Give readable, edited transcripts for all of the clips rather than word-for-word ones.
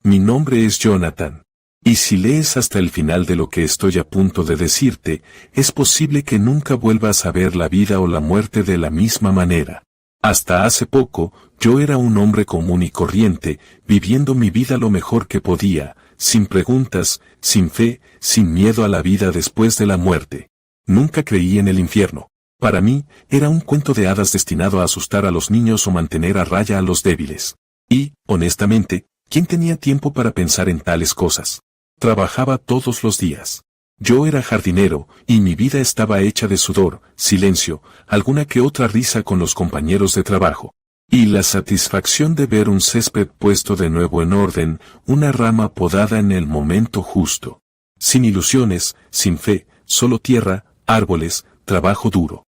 Mi nombre es Jonathan. Y si lees hasta el final de lo que estoy a punto de decirte, es posible que nunca vuelvas a ver la vida o la muerte de la misma manera. Hasta hace poco, yo era un hombre común y corriente, viviendo mi vida lo mejor que podía, sin preguntas, sin fe, sin miedo a la vida después de la muerte. Nunca creí en el infierno. Para mí, era un cuento de hadas destinado a asustar a los niños o mantener a raya a los débiles. Y, honestamente, ¿quién tenía tiempo para pensar en tales cosas? Trabajaba todos los días. Yo era jardinero, y mi vida estaba hecha de sudor, silencio, alguna que otra risa con los compañeros de trabajo. Y la satisfacción de ver un césped puesto de nuevo en orden, una rama podada en el momento justo. Sin ilusiones, sin fe, solo tierra, árboles, trabajo duro.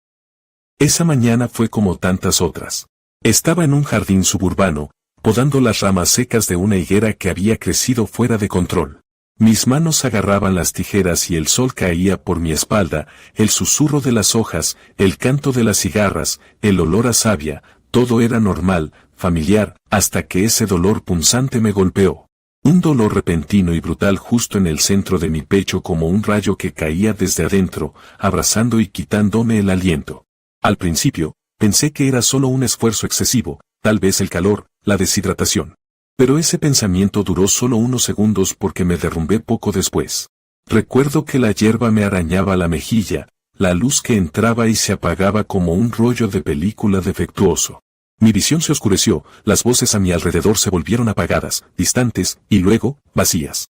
Esa mañana fue como tantas otras. Estaba en un jardín suburbano, podando las ramas secas de una higuera que había crecido fuera de control. Mis manos agarraban las tijeras y el sol caía por mi espalda, el susurro de las hojas, el canto de las cigarras, el olor a savia, todo era normal, familiar, hasta que ese dolor punzante me golpeó. Un dolor repentino y brutal justo en el centro de mi pecho como un rayo que caía desde adentro, abrazando y quitándome el aliento. Al principio, pensé que era solo un esfuerzo excesivo, tal vez el calor, la deshidratación. Pero ese pensamiento duró solo unos segundos porque me derrumbé poco después. Recuerdo que la hierba me arañaba la mejilla, la luz que entraba y se apagaba como un rollo de película defectuoso. Mi visión se oscureció, las voces a mi alrededor se volvieron apagadas, distantes, y luego, vacías.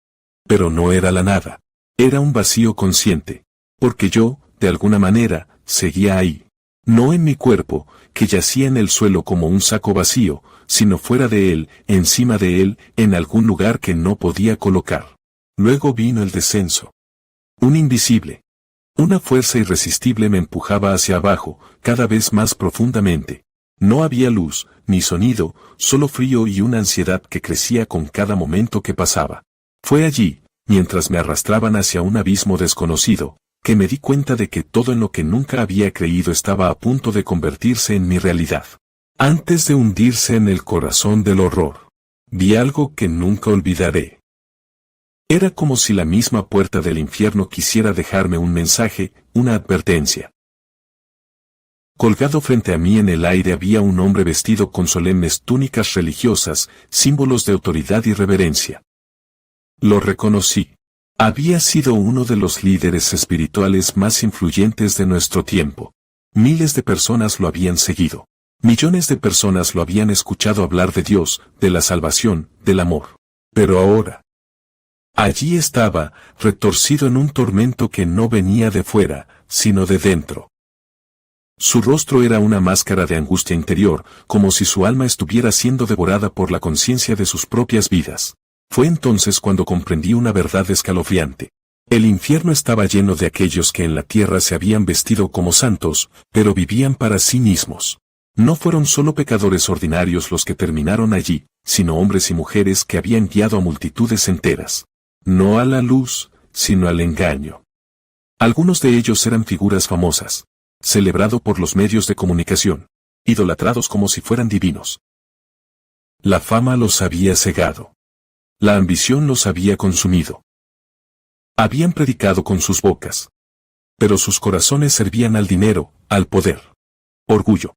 Pero no era la nada. Era un vacío consciente. Porque yo, de alguna manera, seguía ahí. No en mi cuerpo, que yacía en el suelo como un saco vacío, sino fuera de él, encima de él, en algún lugar que no podía colocar. Luego vino el descenso. Un invisible. Una fuerza irresistible me empujaba hacia abajo, cada vez más profundamente. No había luz, ni sonido, solo frío y una ansiedad que crecía con cada momento que pasaba. Fue allí, mientras me arrastraban hacia un abismo desconocido, que me di cuenta de que todo en lo que nunca había creído estaba a punto de convertirse en mi realidad. Antes de hundirse en el corazón del horror, vi algo que nunca olvidaré. Era como si la misma puerta del infierno quisiera dejarme un mensaje, una advertencia. Colgado frente a mí en el aire había un hombre vestido con solemnes túnicas religiosas, símbolos de autoridad y reverencia. Lo reconocí. Había sido uno de los líderes espirituales más influyentes de nuestro tiempo. Miles de personas lo habían seguido. Millones de personas lo habían escuchado hablar de Dios, de la salvación, del amor. Pero ahora, allí estaba, retorcido en un tormento que no venía de fuera, sino de dentro. Su rostro era una máscara de angustia interior, como si su alma estuviera siendo devorada por la conciencia de sus propias vidas. Fue entonces cuando comprendí una verdad escalofriante. El infierno estaba lleno de aquellos que en la tierra se habían vestido como santos, pero vivían para sí mismos. No fueron solo pecadores ordinarios los que terminaron allí, sino hombres y mujeres que habían guiado a multitudes enteras. No a la luz, sino al engaño. Algunos de ellos eran figuras famosas, celebrado por los medios de comunicación, idolatrados como si fueran divinos. La fama los había cegado. La ambición los había consumido. Habían predicado con sus bocas, pero sus corazones servían al dinero, al poder. Orgullo.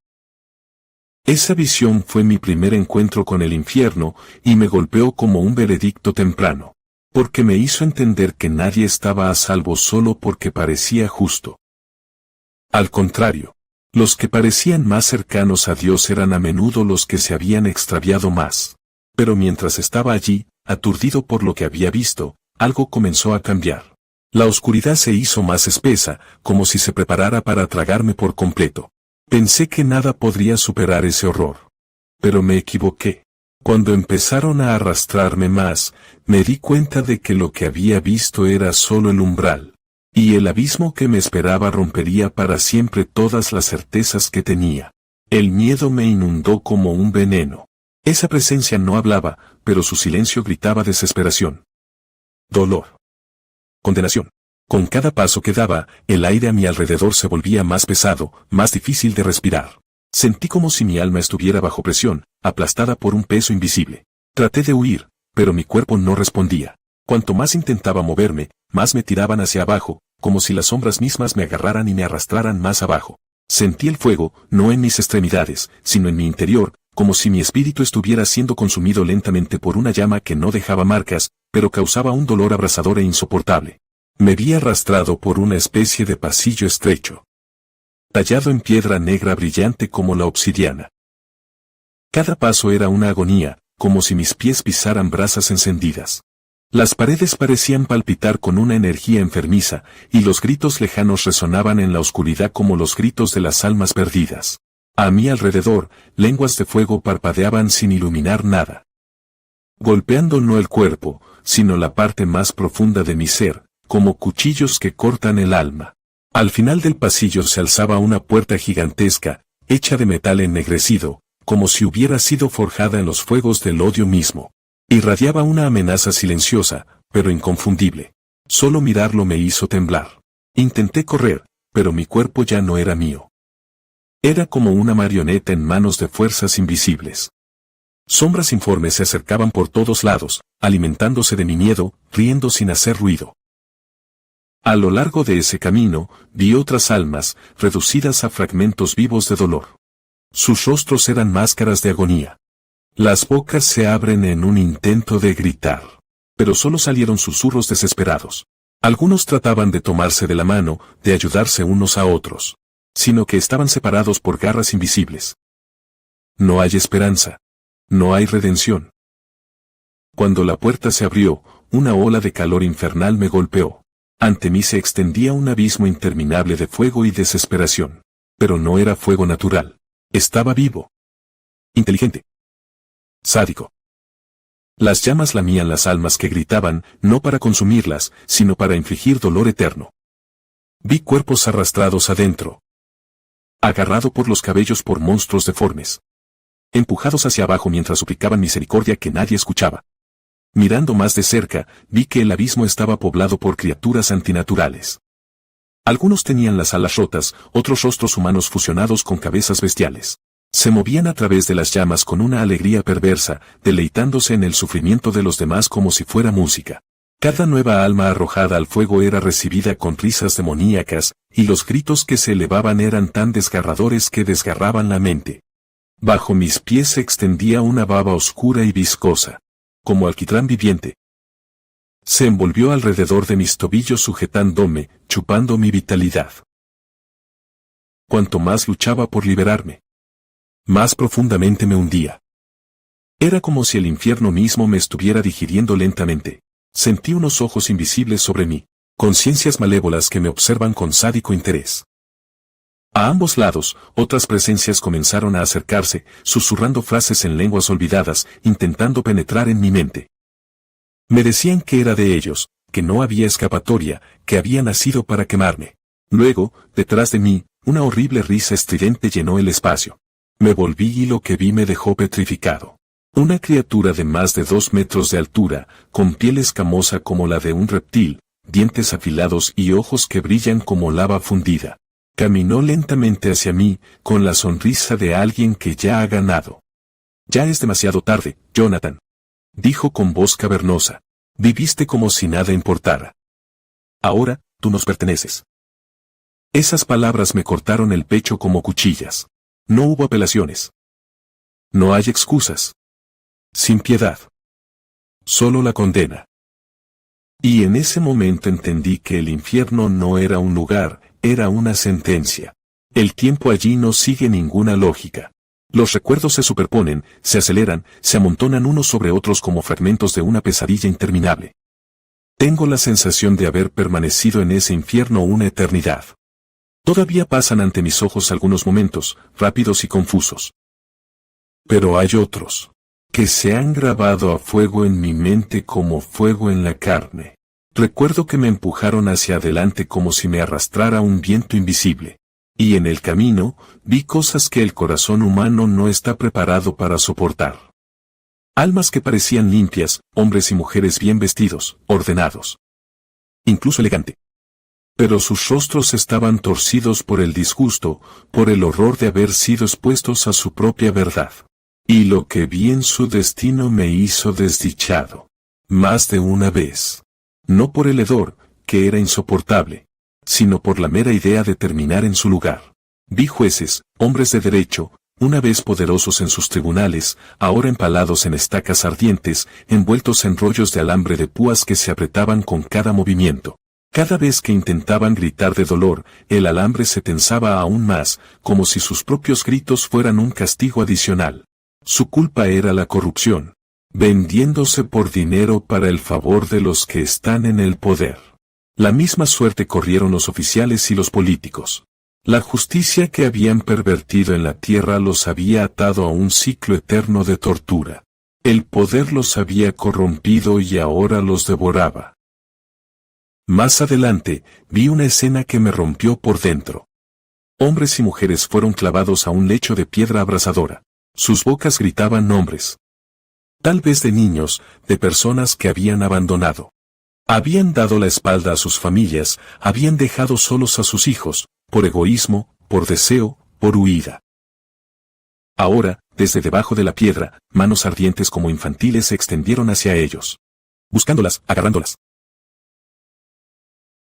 Esa visión fue mi primer encuentro con el infierno y me golpeó como un veredicto temprano, porque me hizo entender que nadie estaba a salvo solo porque parecía justo. Al contrario, los que parecían más cercanos a Dios eran a menudo los que se habían extraviado más. Pero mientras estaba allí, aturdido por lo que había visto, algo comenzó a cambiar. La oscuridad se hizo más espesa, como si se preparara para tragarme por completo. Pensé que nada podría superar ese horror. Pero me equivoqué. Cuando empezaron a arrastrarme más, me di cuenta de que lo que había visto era solo el umbral. Y el abismo que me esperaba rompería para siempre todas las certezas que tenía. El miedo me inundó como un veneno. Esa presencia no hablaba, pero su silencio gritaba desesperación. Dolor. Condenación. Con cada paso que daba, el aire a mi alrededor se volvía más pesado, más difícil de respirar. Sentí como si mi alma estuviera bajo presión, aplastada por un peso invisible. Traté de huir, pero mi cuerpo no respondía. Cuanto más intentaba moverme, más me tiraban hacia abajo, como si las sombras mismas me agarraran y me arrastraran más abajo. Sentí el fuego, no en mis extremidades, sino en mi interior, como si mi espíritu estuviera siendo consumido lentamente por una llama que no dejaba marcas, pero causaba un dolor abrasador e insoportable. Me vi arrastrado por una especie de pasillo estrecho, tallado en piedra negra brillante como la obsidiana. Cada paso era una agonía, como si mis pies pisaran brasas encendidas. Las paredes parecían palpitar con una energía enfermiza, y los gritos lejanos resonaban en la oscuridad como los gritos de las almas perdidas. A mi alrededor, lenguas de fuego parpadeaban sin iluminar nada, golpeando no el cuerpo, sino la parte más profunda de mi ser, como cuchillos que cortan el alma. Al final del pasillo se alzaba una puerta gigantesca, hecha de metal ennegrecido, como si hubiera sido forjada en los fuegos del odio mismo. Irradiaba una amenaza silenciosa, pero inconfundible. Solo mirarlo me hizo temblar. Intenté correr, pero mi cuerpo ya no era mío. Era como una marioneta en manos de fuerzas invisibles. Sombras informes se acercaban por todos lados, alimentándose de mi miedo, riendo sin hacer ruido. A lo largo de ese camino, vi otras almas, reducidas a fragmentos vivos de dolor. Sus rostros eran máscaras de agonía. Las bocas se abren en un intento de gritar, pero solo salieron susurros desesperados. Algunos trataban de tomarse de la mano, de ayudarse unos a otros, sino que estaban separados por garras invisibles. No hay esperanza. No hay redención. Cuando la puerta se abrió, una ola de calor infernal me golpeó. Ante mí se extendía un abismo interminable de fuego y desesperación. Pero no era fuego natural. Estaba vivo. Inteligente. Sádico. Las llamas lamían las almas que gritaban, no para consumirlas, sino para infligir dolor eterno. Vi cuerpos arrastrados adentro, agarrado por los cabellos por monstruos deformes, empujados hacia abajo mientras suplicaban misericordia que nadie escuchaba. Mirando más de cerca, vi que el abismo estaba poblado por criaturas antinaturales. Algunos tenían las alas rotas, otros rostros humanos fusionados con cabezas bestiales. Se movían a través de las llamas con una alegría perversa, deleitándose en el sufrimiento de los demás como si fuera música. Cada nueva alma arrojada al fuego era recibida con risas demoníacas, y los gritos que se elevaban eran tan desgarradores que desgarraban la mente. Bajo mis pies se extendía una baba oscura y viscosa, como alquitrán viviente. Se envolvió alrededor de mis tobillos sujetándome, chupando mi vitalidad. Cuanto más luchaba por liberarme, más profundamente me hundía. Era como si el infierno mismo me estuviera digiriendo lentamente. Sentí unos ojos invisibles sobre mí, conciencias malévolas que me observan con sádico interés. A ambos lados, otras presencias comenzaron a acercarse, susurrando frases en lenguas olvidadas, intentando penetrar en mi mente. Me decían que era de ellos, que no había escapatoria, que había nacido para quemarme. Luego, detrás de mí, una horrible risa estridente llenó el espacio. Me volví y lo que vi me dejó petrificado. Una criatura de más de 2 metros de altura, con piel escamosa como la de un reptil, dientes afilados y ojos que brillan como lava fundida. Caminó lentamente hacia mí, con la sonrisa de alguien que ya ha ganado. Ya es demasiado tarde, Jonathan, dijo con voz cavernosa. Viviste como si nada importara. Ahora, tú nos perteneces. Esas palabras me cortaron el pecho como cuchillas. No hubo apelaciones. No hay excusas. Sin piedad. Solo la condena. Y en ese momento entendí que el infierno no era un lugar, era una sentencia. El tiempo allí no sigue ninguna lógica. Los recuerdos se superponen, se aceleran, se amontonan unos sobre otros como fragmentos de una pesadilla interminable. Tengo la sensación de haber permanecido en ese infierno una eternidad. Todavía pasan ante mis ojos algunos momentos, rápidos y confusos. Pero hay otros, que se han grabado a fuego en mi mente como fuego en la carne. Recuerdo que me empujaron hacia adelante como si me arrastrara un viento invisible. Y en el camino, vi cosas que el corazón humano no está preparado para soportar. Almas que parecían limpias, hombres y mujeres bien vestidos, ordenados. Incluso elegante. Pero sus rostros estaban torcidos por el disgusto, por el horror de haber sido expuestos a su propia verdad. Y lo que vi en su destino me hizo desdichado. Más de una vez. No por el hedor, que era insoportable, sino por la mera idea de terminar en su lugar. Vi jueces, hombres de derecho, una vez poderosos en sus tribunales, ahora empalados en estacas ardientes, envueltos en rollos de alambre de púas que se apretaban con cada movimiento. Cada vez que intentaban gritar de dolor, el alambre se tensaba aún más, como si sus propios gritos fueran un castigo adicional. Su culpa era la corrupción, vendiéndose por dinero para el favor de los que están en el poder. La misma suerte corrieron los oficiales y los políticos. La justicia que habían pervertido en la tierra los había atado a un ciclo eterno de tortura. El poder los había corrompido y ahora los devoraba. Más adelante, vi una escena que me rompió por dentro. Hombres y mujeres fueron clavados a un lecho de piedra abrasadora. Sus bocas gritaban nombres. Tal vez de niños, de personas que habían abandonado. Habían dado la espalda a sus familias, habían dejado solos a sus hijos, por egoísmo, por deseo, por huida. Ahora, desde debajo de la piedra, manos ardientes como infantiles se extendieron hacia ellos. Buscándolas, agarrándolas.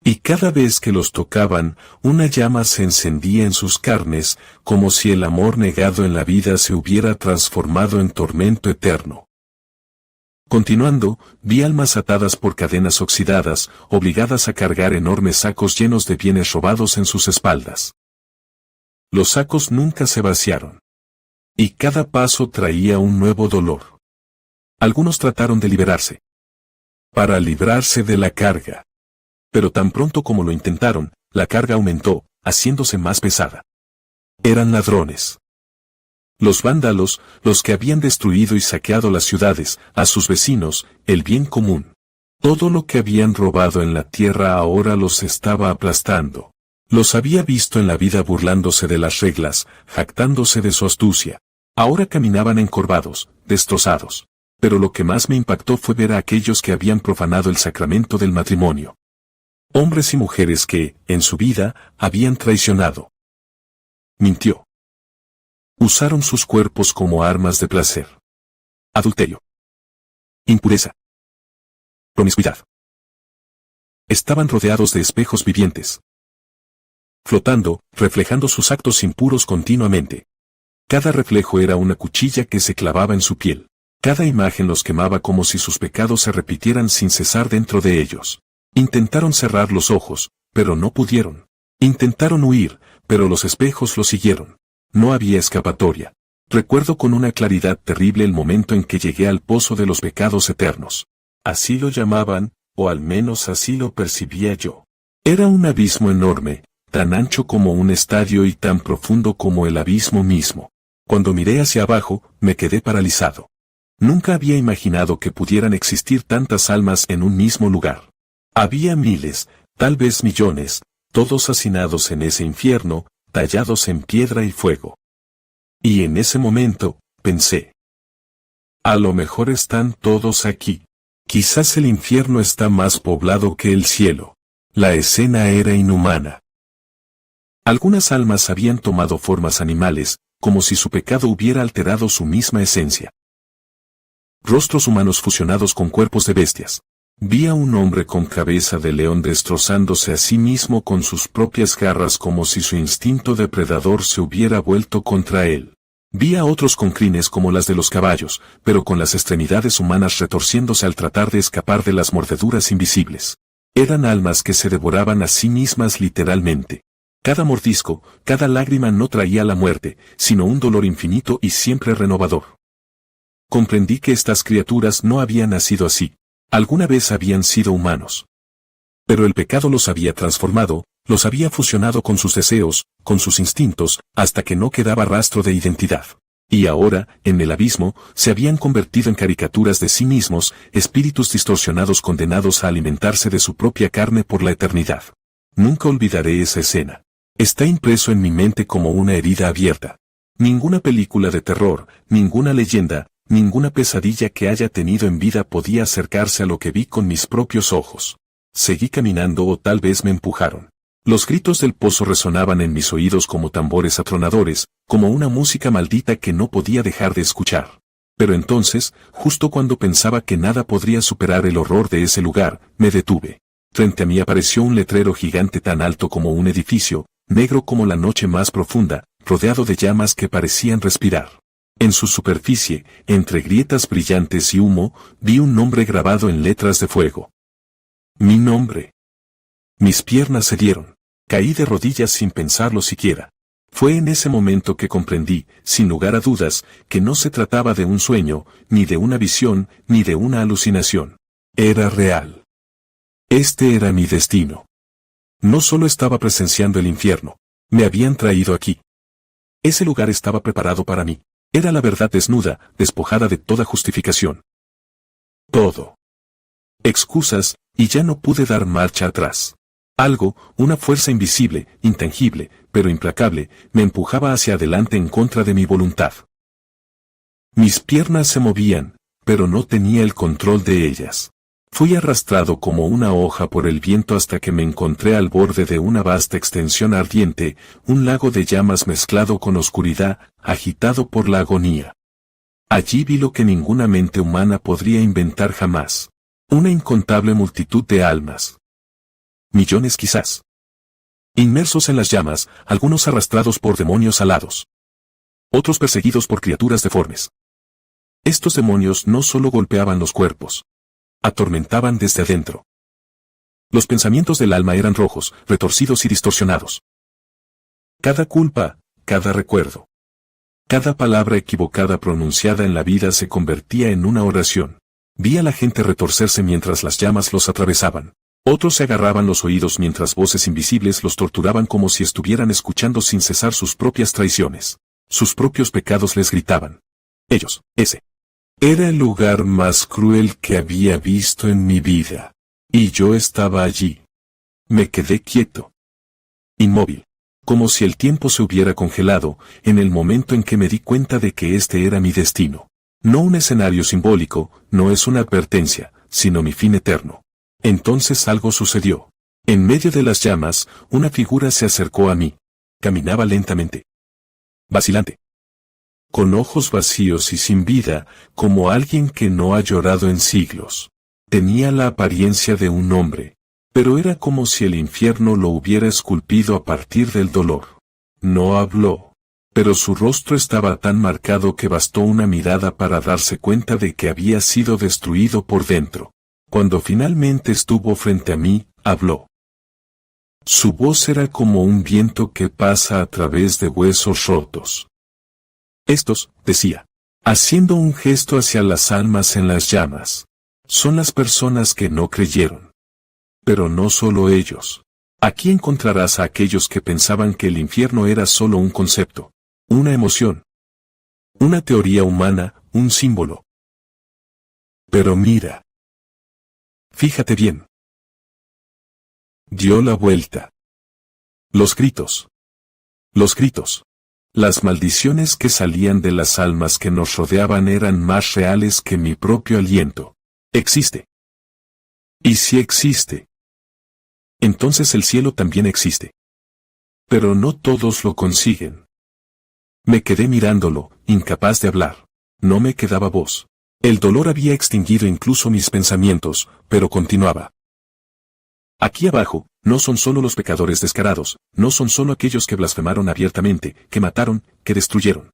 Y cada vez que los tocaban, una llama se encendía en sus carnes, como si el amor negado en la vida se hubiera transformado en tormento eterno. Continuando, vi almas atadas por cadenas oxidadas, obligadas a cargar enormes sacos llenos de bienes robados en sus espaldas. Los sacos nunca se vaciaron. Y cada paso traía un nuevo dolor. Algunos trataron de liberarse. Para librarse de la carga. Pero tan pronto como lo intentaron, la carga aumentó, haciéndose más pesada. Eran ladrones. Los vándalos, los que habían destruido y saqueado las ciudades, a sus vecinos, el bien común. Todo lo que habían robado en la tierra ahora los estaba aplastando. Los había visto en la vida burlándose de las reglas, jactándose de su astucia. Ahora caminaban encorvados, destrozados. Pero lo que más me impactó fue ver a aquellos que habían profanado el sacramento del matrimonio. Hombres y mujeres que, en su vida, habían traicionado. Mintió. Usaron sus cuerpos como armas de placer. Adulterio. Impureza. Promiscuidad. Estaban rodeados de espejos vivientes. Flotando, reflejando sus actos impuros continuamente. Cada reflejo era una cuchilla que se clavaba en su piel. Cada imagen los quemaba como si sus pecados se repitieran sin cesar dentro de ellos. Intentaron cerrar los ojos, pero no pudieron. Intentaron huir, pero los espejos los siguieron. No había escapatoria. Recuerdo con una claridad terrible el momento en que llegué al pozo de los pecados eternos. Así lo llamaban, o al menos así lo percibía yo. Era un abismo enorme, tan ancho como un estadio y tan profundo como el abismo mismo. Cuando miré hacia abajo, me quedé paralizado. Nunca había imaginado que pudieran existir tantas almas en un mismo lugar. Había miles, tal vez millones, todos hacinados en ese infierno, tallados en piedra y fuego. Y en ese momento, pensé. A lo mejor están todos aquí. Quizás el infierno está más poblado que el cielo. La escena era inhumana. Algunas almas habían tomado formas animales, como si su pecado hubiera alterado su misma esencia. Rostros humanos fusionados con cuerpos de bestias. Vi a un hombre con cabeza de león destrozándose a sí mismo con sus propias garras como si su instinto depredador se hubiera vuelto contra él. Vi a otros con crines como las de los caballos, pero con las extremidades humanas retorciéndose al tratar de escapar de las mordeduras invisibles. Eran almas que se devoraban a sí mismas literalmente. Cada mordisco, cada lágrima no traía la muerte, sino un dolor infinito y siempre renovador. Comprendí que estas criaturas no habían nacido así. Alguna vez habían sido humanos. Pero el pecado los había transformado, los había fusionado con sus deseos, con sus instintos, hasta que no quedaba rastro de identidad. Y ahora, en el abismo, se habían convertido en caricaturas de sí mismos, espíritus distorsionados condenados a alimentarse de su propia carne por la eternidad. Nunca olvidaré esa escena. Está impreso en mi mente como una herida abierta. Ninguna película de terror, ninguna leyenda, ninguna pesadilla que haya tenido en vida podía acercarse a lo que vi con mis propios ojos. Seguí caminando o tal vez me empujaron. Los gritos del pozo resonaban en mis oídos como tambores atronadores, como una música maldita que no podía dejar de escuchar. Pero entonces, justo cuando pensaba que nada podría superar el horror de ese lugar, me detuve. Frente a mí apareció un letrero gigante tan alto como un edificio, negro como la noche más profunda, rodeado de llamas que parecían respirar. En su superficie, entre grietas brillantes y humo, vi un nombre grabado en letras de fuego. Mi nombre. Mis piernas cedieron. Caí de rodillas sin pensarlo siquiera. Fue en ese momento que comprendí, sin lugar a dudas, que no se trataba de un sueño, ni de una visión, ni de una alucinación. Era real. Este era mi destino. No solo estaba presenciando el infierno, me habían traído aquí. Ese lugar estaba preparado para mí. Era la verdad desnuda, despojada de toda justificación. Todo. Excusas, y ya no pude dar marcha atrás. Algo, una fuerza invisible, intangible, pero implacable, me empujaba hacia adelante en contra de mi voluntad. Mis piernas se movían, pero no tenía el control de ellas. Fui arrastrado como una hoja por el viento hasta que me encontré al borde de una vasta extensión ardiente, un lago de llamas mezclado con oscuridad, agitado por la agonía. Allí vi lo que ninguna mente humana podría inventar jamás. Una incontable multitud de almas. Millones quizás. Inmersos en las llamas, algunos arrastrados por demonios alados. Otros perseguidos por criaturas deformes. Estos demonios no solo golpeaban los cuerpos. Atormentaban desde adentro. Los pensamientos del alma eran rojos, retorcidos y distorsionados. Cada culpa, cada recuerdo. Cada palabra equivocada pronunciada en la vida se convertía en una oración. Vi a la gente retorcerse mientras las llamas los atravesaban. Otros se agarraban los oídos mientras voces invisibles los torturaban como si estuvieran escuchando sin cesar sus propias traiciones. Sus propios pecados les gritaban. Ellos, ese. Era el lugar más cruel que había visto en mi vida. Y yo estaba allí. Me quedé quieto. Inmóvil. Como si el tiempo se hubiera congelado, en el momento en que me di cuenta de que este era mi destino. No un escenario simbólico, no es una advertencia, sino mi fin eterno. Entonces algo sucedió. En medio de las llamas, una figura se acercó a mí. Caminaba lentamente. Vacilante. Con ojos vacíos y sin vida, como alguien que no ha llorado en siglos. Tenía la apariencia de un hombre, pero era como si el infierno lo hubiera esculpido a partir del dolor. No habló, pero su rostro estaba tan marcado que bastó una mirada para darse cuenta de que había sido destruido por dentro. Cuando finalmente estuvo frente a mí, habló. Su voz era como un viento que pasa a través de huesos rotos. Estos, decía, haciendo un gesto hacia las almas en las llamas, son las personas que no creyeron. Pero no solo ellos. Aquí encontrarás a aquellos que pensaban que el infierno era solo un concepto, una emoción, una teoría humana, un símbolo. Pero mira. Fíjate bien. Dio la vuelta. Los gritos. Los gritos. Las maldiciones que salían de las almas que nos rodeaban eran más reales que mi propio aliento. Existe. Y si existe, entonces el cielo también existe. Pero no todos lo consiguen. Me quedé mirándolo, incapaz de hablar. No me quedaba voz. El dolor había extinguido incluso mis pensamientos, pero continuaba. Aquí abajo, no son solo los pecadores descarados, no son solo aquellos que blasfemaron abiertamente, que mataron, que destruyeron.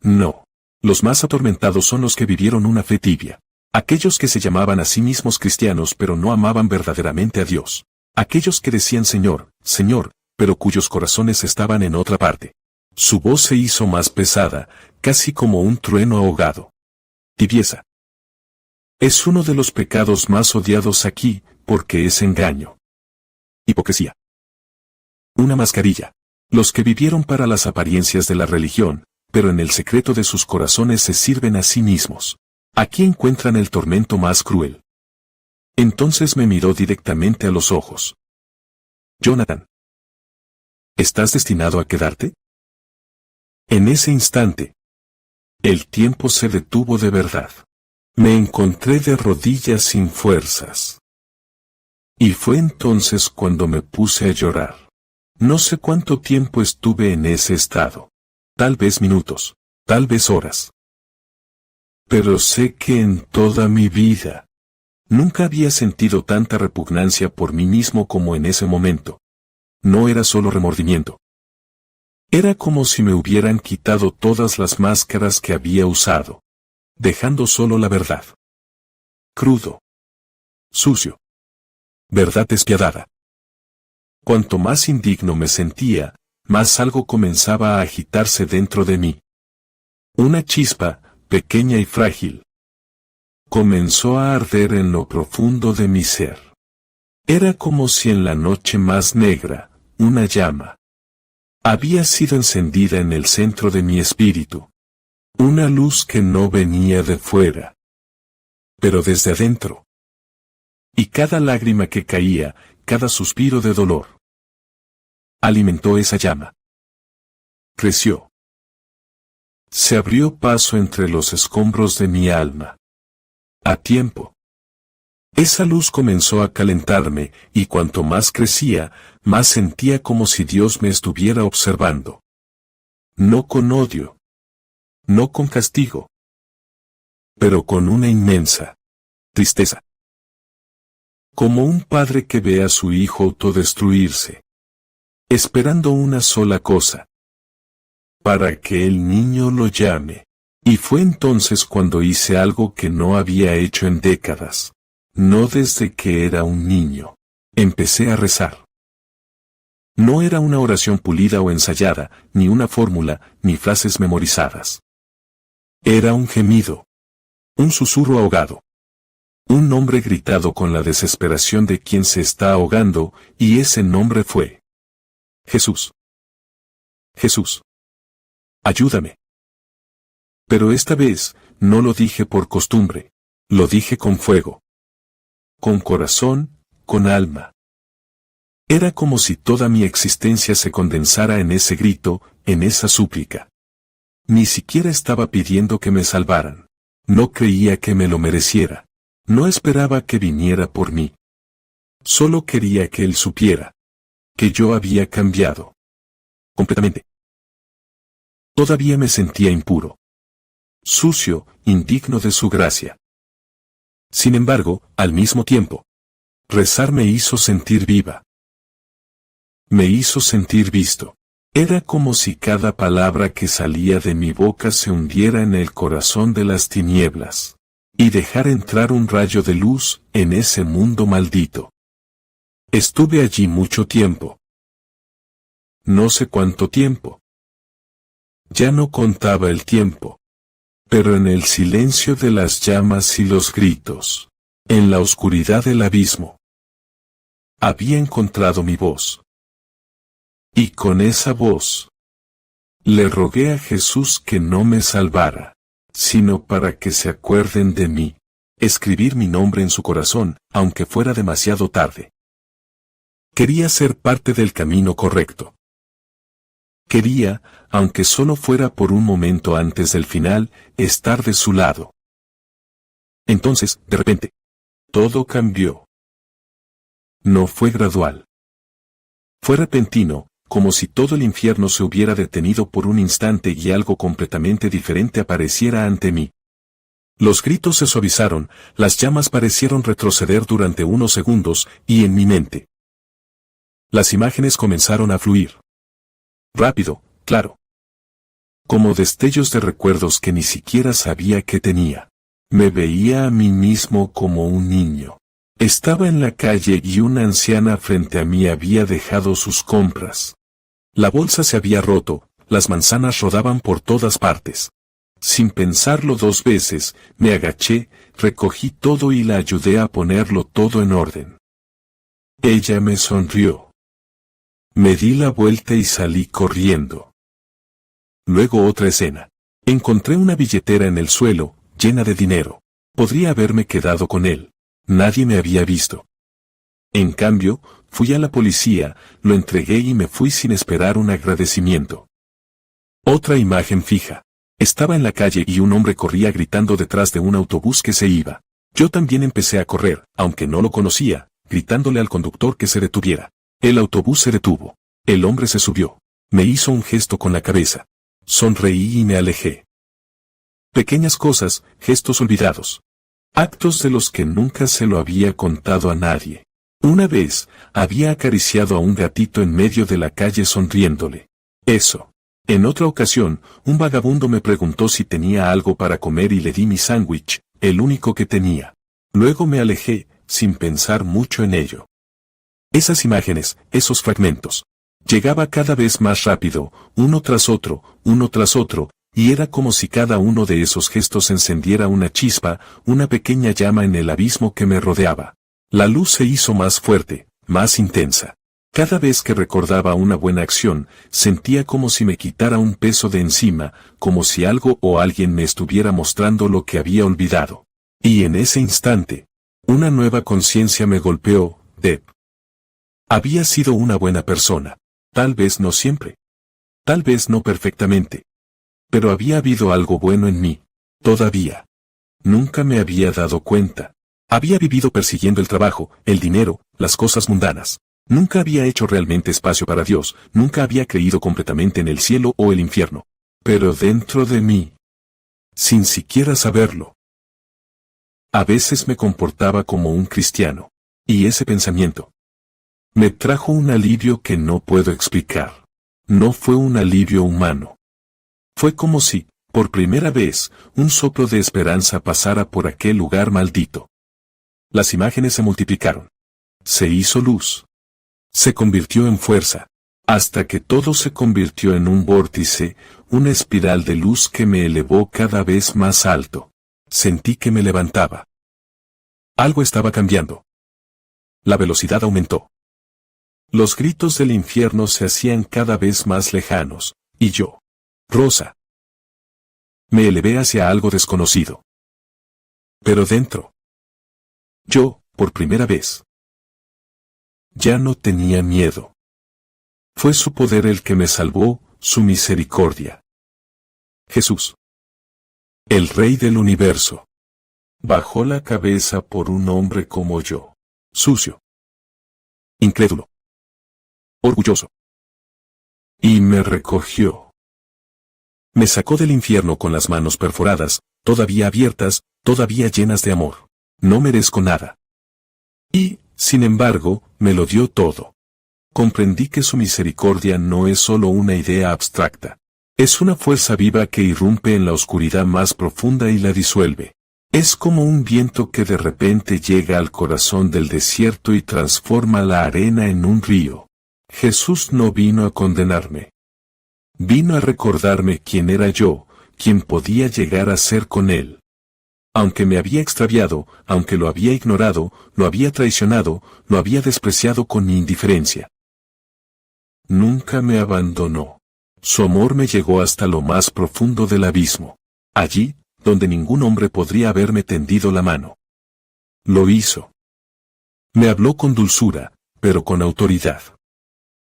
No. Los más atormentados son los que vivieron una fe tibia. Aquellos que se llamaban a sí mismos cristianos pero no amaban verdaderamente a Dios. Aquellos que decían Señor, Señor, pero cuyos corazones estaban en otra parte. Su voz se hizo más pesada, casi como un trueno ahogado. Tibieza. Es uno de los pecados más odiados aquí, porque es engaño. Hipocresía. Una mascarilla. Los que vivieron para las apariencias de la religión, pero en el secreto de sus corazones se sirven a sí mismos. Aquí encuentran el tormento más cruel. Entonces me miró directamente a los ojos. Jonathan. ¿Estás destinado a quedarte? En ese instante, el tiempo se detuvo de verdad. Me encontré de rodillas sin fuerzas. Y fue entonces cuando me puse a llorar. No sé cuánto tiempo estuve en ese estado. Tal vez minutos, tal vez horas. Pero sé que en toda mi vida nunca había sentido tanta repugnancia por mí mismo como en ese momento. No era solo remordimiento. Era como si me hubieran quitado todas las máscaras que había usado, dejando solo la verdad. Crudo. Sucio. Verdad despiadada. Cuanto más indigno me sentía, más algo comenzaba a agitarse dentro de mí. Una chispa, pequeña y frágil, comenzó a arder en lo profundo de mi ser. Era como si en la noche más negra, una llama había sido encendida en el centro de mi espíritu. Una luz que no venía de fuera, pero desde adentro. Y cada lágrima que caía, cada suspiro de dolor, alimentó esa llama. Creció. Se abrió paso entre los escombros de mi alma. A tiempo. Esa luz comenzó a calentarme, y cuanto más crecía, más sentía como si Dios me estuviera observando. No con odio. No con castigo. Pero con una inmensa tristeza. Como un padre que ve a su hijo autodestruirse, esperando una sola cosa: para que el niño lo llame. Y fue entonces cuando hice algo que no había hecho en décadas. No desde que era un niño. Empecé a rezar. No era una oración pulida o ensayada, ni una fórmula, ni frases memorizadas. Era un gemido. Un susurro ahogado. Un nombre gritado con la desesperación de quien se está ahogando, y ese nombre fue Jesús. Jesús. Ayúdame. Pero esta vez, no lo dije por costumbre. Lo dije con fuego. Con corazón, con alma. Era como si toda mi existencia se condensara en ese grito, en esa súplica. Ni siquiera estaba pidiendo que me salvaran. No creía que me lo mereciera. No esperaba que viniera por mí. Solo quería que él supiera que yo había cambiado. Completamente. Todavía me sentía impuro. Sucio, indigno de su gracia. Sin embargo, al mismo tiempo, rezar me hizo sentir viva. Me hizo sentir visto. Era como si cada palabra que salía de mi boca se hundiera en el corazón de las tinieblas, y dejara entrar un rayo de luz en ese mundo maldito. Estuve allí mucho tiempo. No sé cuánto tiempo. Ya no contaba el tiempo. Pero en el silencio de las llamas y los gritos, en la oscuridad del abismo, había encontrado mi voz. Y con esa voz, le rogué a Jesús que no me salvara, sino para que se acuerden de mí, escribir mi nombre en su corazón, aunque fuera demasiado tarde. Quería ser parte del camino correcto. Quería, aunque solo fuera por un momento antes del final, estar de su lado. Entonces, de repente, todo cambió. No fue gradual. Fue repentino, como si todo el infierno se hubiera detenido por un instante y algo completamente diferente apareciera ante mí. Los gritos se suavizaron, las llamas parecieron retroceder durante unos segundos, y en mi mente, las imágenes comenzaron a fluir. Rápido, claro. Como destellos de recuerdos que ni siquiera sabía que tenía. Me veía a mí mismo como un niño. Estaba en la calle y una anciana frente a mí había dejado sus compras. La bolsa se había roto, las manzanas rodaban por todas partes. Sin pensarlo dos veces, me agaché, recogí todo y la ayudé a ponerlo todo en orden. Ella me sonrió. Me di la vuelta y salí corriendo. Luego otra escena. Encontré una billetera en el suelo, llena de dinero. Podría haberme quedado con él. Nadie me había visto. En cambio, fui a la policía, lo entregué y me fui sin esperar un agradecimiento. Otra imagen fija. Estaba en la calle y un hombre corría gritando detrás de un autobús que se iba. Yo también empecé a correr, aunque no lo conocía, gritándole al conductor que se detuviera. El autobús se detuvo. El hombre se subió. Me hizo un gesto con la cabeza. Sonreí y me alejé. Pequeñas cosas, gestos olvidados. Actos de los que nunca se lo había contado a nadie. Una vez, había acariciado a un gatito en medio de la calle sonriéndole. Eso. En otra ocasión, un vagabundo me preguntó si tenía algo para comer y le di mi sándwich, el único que tenía. Luego me alejé, sin pensar mucho en ello. Esas imágenes, esos fragmentos. Llegaba cada vez más rápido, uno tras otro, y era como si cada uno de esos gestos encendiera una chispa, una pequeña llama en el abismo que me rodeaba. La luz se hizo más fuerte, más intensa. Cada vez que recordaba una buena acción, sentía como si me quitara un peso de encima, como si algo o alguien me estuviera mostrando lo que había olvidado. Y en ese instante, una nueva conciencia me golpeó. Deb. Había sido una buena persona. Tal vez no siempre. Tal vez no perfectamente. Pero había habido algo bueno en mí. Todavía. Nunca me había dado cuenta. Había vivido persiguiendo el trabajo, el dinero, las cosas mundanas. Nunca había hecho realmente espacio para Dios, nunca había creído completamente en el cielo o el infierno. Pero dentro de mí, sin siquiera saberlo, a veces me comportaba como un cristiano. Y ese pensamiento me trajo un alivio que no puedo explicar. No fue un alivio humano. Fue como si, por primera vez, un soplo de esperanza pasara por aquel lugar maldito. Las imágenes se multiplicaron. Se hizo luz. Se convirtió en fuerza, hasta que todo se convirtió en un vórtice, una espiral de luz que me elevó cada vez más alto. Sentí que me levantaba. Algo estaba cambiando. La velocidad aumentó. Los gritos del infierno se hacían cada vez más lejanos, y yo, Rosa, me elevé hacia algo desconocido. Pero dentro, yo, por primera vez, ya no tenía miedo. Fue su poder el que me salvó, su misericordia. Jesús, el Rey del universo, bajó la cabeza por un hombre como yo, sucio, incrédulo, orgulloso, y me recogió. Me sacó del infierno con las manos perforadas, todavía abiertas, todavía llenas de amor. No merezco nada. Y, sin embargo, me lo dio todo. Comprendí que su misericordia no es solo una idea abstracta. Es una fuerza viva que irrumpe en la oscuridad más profunda y la disuelve. Es como un viento que de repente llega al corazón del desierto y transforma la arena en un río. Jesús no vino a condenarme. Vino a recordarme quién era yo, quién podía llegar a ser con Él. Aunque me había extraviado, aunque lo había ignorado, lo había traicionado, lo había despreciado con mi indiferencia. Nunca me abandonó. Su amor me llegó hasta lo más profundo del abismo. Allí, donde ningún hombre podría haberme tendido la mano. Lo hizo. Me habló con dulzura, pero con autoridad.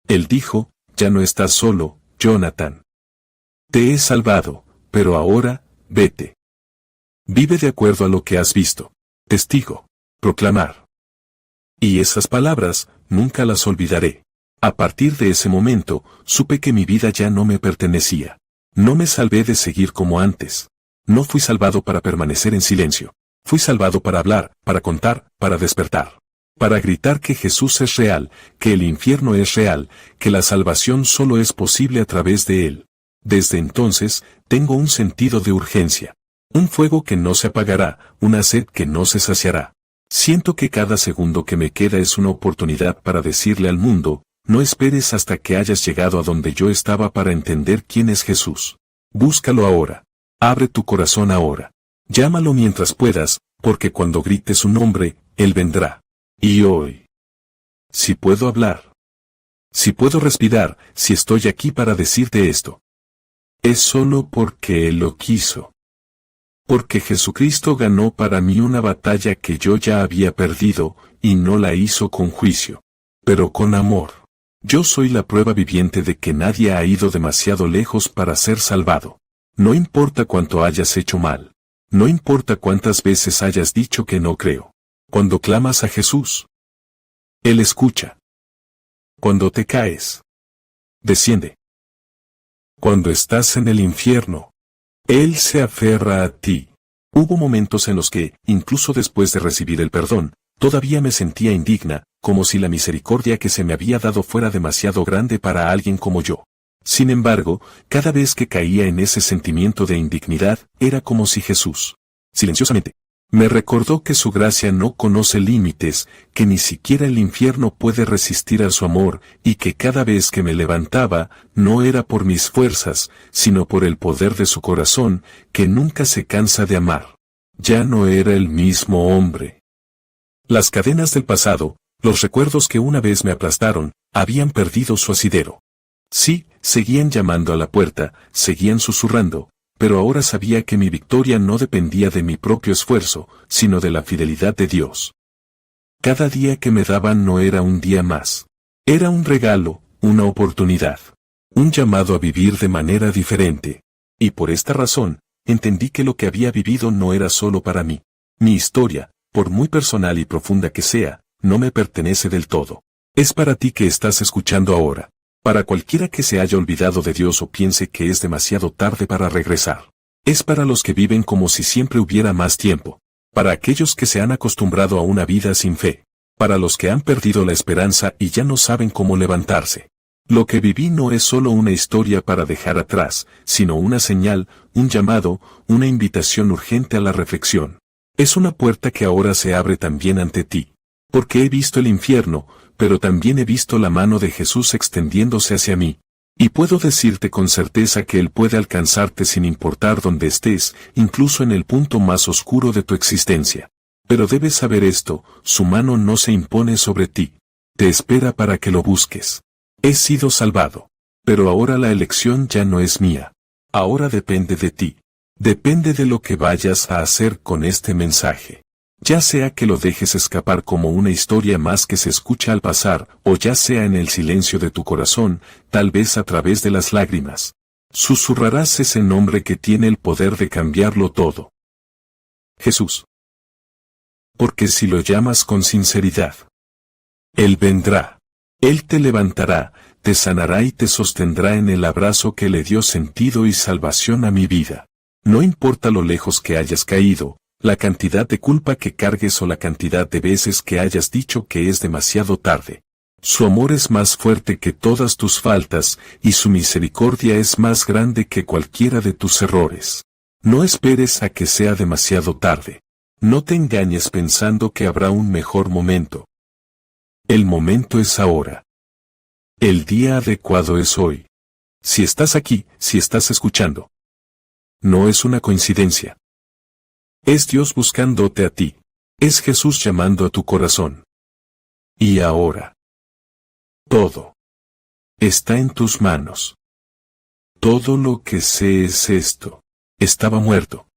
Él dijo, ya no estás solo, Jonathan. Te he salvado, pero ahora, vete. Vive de acuerdo a lo que has visto. Testigo. Proclamar. Y esas palabras, nunca las olvidaré. A partir de ese momento, supe que mi vida ya no me pertenecía. No me salvé de seguir como antes. No fui salvado para permanecer en silencio. Fui salvado para hablar, para contar, para despertar. Para gritar que Jesús es real, que el infierno es real, que la salvación solo es posible a través de Él. Desde entonces, tengo un sentido de urgencia. Un fuego que no se apagará, una sed que no se saciará. Siento que cada segundo que me queda es una oportunidad para decirle al mundo, no esperes hasta que hayas llegado a donde yo estaba para entender quién es Jesús. Búscalo ahora. Abre tu corazón ahora. Llámalo mientras puedas, porque cuando grites su nombre, Él vendrá. Y hoy, si puedo hablar, si puedo respirar, si estoy aquí para decirte esto, es solo porque Él lo quiso. Porque Jesucristo ganó para mí una batalla que yo ya había perdido, y no la hizo con juicio, pero con amor. Yo soy la prueba viviente de que nadie ha ido demasiado lejos para ser salvado. No importa cuánto hayas hecho mal. No importa cuántas veces hayas dicho que no creo. Cuando clamas a Jesús, Él escucha. Cuando te caes, desciende. Cuando estás en el infierno, Él se aferra a ti. Hubo momentos en los que, incluso después de recibir el perdón, todavía me sentía indigna, como si la misericordia que se me había dado fuera demasiado grande para alguien como yo. Sin embargo, cada vez que caía en ese sentimiento de indignidad, era como si Jesús, silenciosamente, me recordó que su gracia no conoce límites, que ni siquiera el infierno puede resistir a su amor, y que cada vez que me levantaba, no era por mis fuerzas, sino por el poder de su corazón, que nunca se cansa de amar. Ya no era el mismo hombre. Las cadenas del pasado, los recuerdos que una vez me aplastaron, habían perdido su asidero. Sí, seguían llamando a la puerta, seguían susurrando, pero ahora sabía que mi victoria no dependía de mi propio esfuerzo, sino de la fidelidad de Dios. Cada día que me daban no era un día más. Era un regalo, una oportunidad. Un llamado a vivir de manera diferente. Y por esta razón, entendí que lo que había vivido no era solo para mí. Mi historia, por muy personal y profunda que sea, no me pertenece del todo. Es para ti que estás escuchando ahora. Para cualquiera que se haya olvidado de Dios o piense que es demasiado tarde para regresar. Es para los que viven como si siempre hubiera más tiempo. Para aquellos que se han acostumbrado a una vida sin fe. Para los que han perdido la esperanza y ya no saben cómo levantarse. Lo que viví no es solo una historia para dejar atrás, sino una señal, un llamado, una invitación urgente a la reflexión. Es una puerta que ahora se abre también ante ti. Porque he visto el infierno, pero también he visto la mano de Jesús extendiéndose hacia mí. Y puedo decirte con certeza que Él puede alcanzarte sin importar dónde estés, incluso en el punto más oscuro de tu existencia. Pero debes saber esto, su mano no se impone sobre ti. Te espera para que lo busques. He sido salvado. Pero ahora la elección ya no es mía. Ahora depende de ti. Depende de lo que vayas a hacer con este mensaje. Ya sea que lo dejes escapar como una historia más que se escucha al pasar, o ya sea en el silencio de tu corazón, tal vez a través de las lágrimas. Susurrarás ese nombre que tiene el poder de cambiarlo todo. Jesús. Porque si lo llamas con sinceridad, Él vendrá. Él te levantará, te sanará y te sostendrá en el abrazo que le dio sentido y salvación a mi vida. No importa lo lejos que hayas caído, la cantidad de culpa que cargues o la cantidad de veces que hayas dicho que es demasiado tarde. Su amor es más fuerte que todas tus faltas, y su misericordia es más grande que cualquiera de tus errores. No esperes a que sea demasiado tarde. No te engañes pensando que habrá un mejor momento. El momento es ahora. El día adecuado es hoy. Si estás aquí, si estás escuchando. No es una coincidencia. Es Dios buscándote a ti. Es Jesús llamando a tu corazón. Y ahora. Todo. Está en tus manos. Todo lo que sé es esto. Estaba muerto.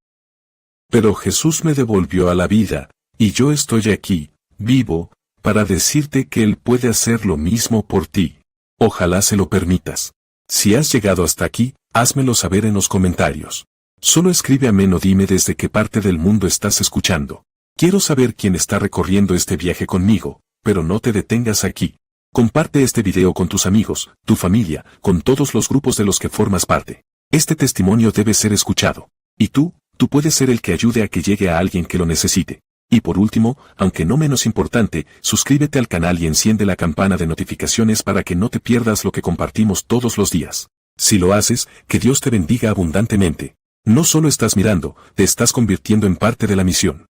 Pero Jesús me devolvió a la vida, y yo estoy aquí, vivo, para decirte que Él puede hacer lo mismo por ti. Ojalá se lo permitas. Si has llegado hasta aquí, házmelo saber en los comentarios. Solo escribe amén o dime desde qué parte del mundo estás escuchando. Quiero saber quién está recorriendo este viaje conmigo, pero no te detengas aquí. Comparte este video con tus amigos, tu familia, con todos los grupos de los que formas parte. Este testimonio debe ser escuchado. Y tú puedes ser el que ayude a que llegue a alguien que lo necesite. Y por último, aunque no menos importante, suscríbete al canal y enciende la campana de notificaciones para que no te pierdas lo que compartimos todos los días. Si lo haces, que Dios te bendiga abundantemente. No solo estás mirando, te estás convirtiendo en parte de la misión.